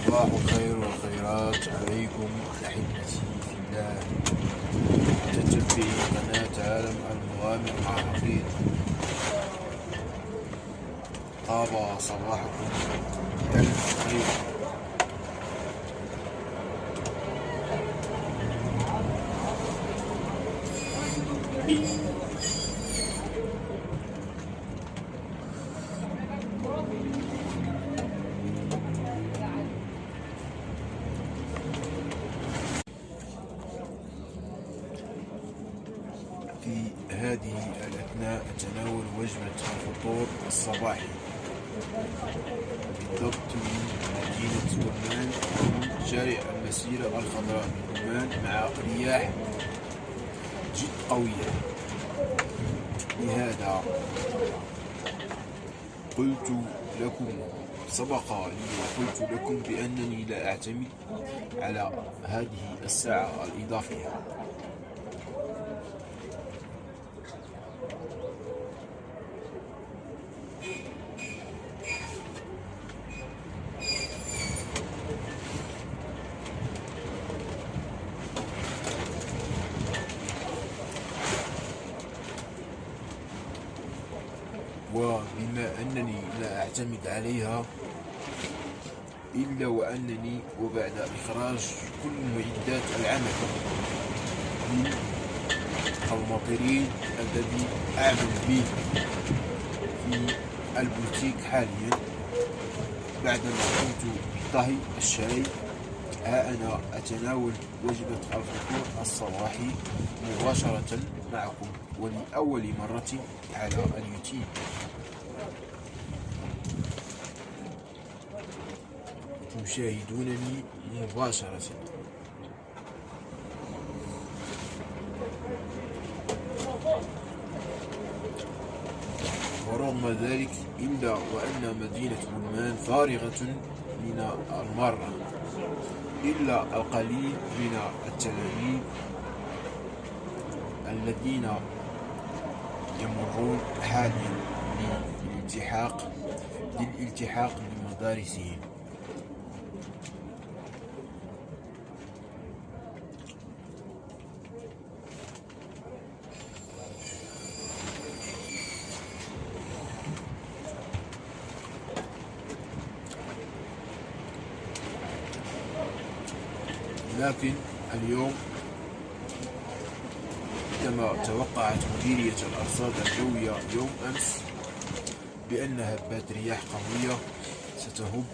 صباح الخير والخيرات عليكم أحبتي في الله، تتبعي قناة عالم المغامر مع حفيظ. طاب صباحكم بألف خير. في هذه الأثناء أتناول وجبة الفطور الصباحي بالضبط من مدينة عمان، من شارع المسيرة الخضراء من عمان، مع رياح جد قوية. لهذا قلت لكم، سبق لي وقلت لكم بأنني لا أعتمد على هذه الساعة الإضافية. وبما أنني لا أعتمد عليها إلا وأنني وبعد إخراج كل معدات العمل من المطرين الذي أعمل به في البوتيك حاليا، بعدما قمت بطهي الشاي، ها أنا أتناول وجبة الفطور الصباحي مباشرة معكم ولأول مرة على اليوتيوب. تشاهدونني مباشرة. ورغم ذلك إلا وأن مدينة عمان فارغة من المرة، إلا القليل من التلاميذ الذين يمرون حاليا للالتحاق بمدارسهم. لكن اليوم كما توقعت مديرية الأرصاد الجوية يوم أمس بأن هبات رياح قوية ستهب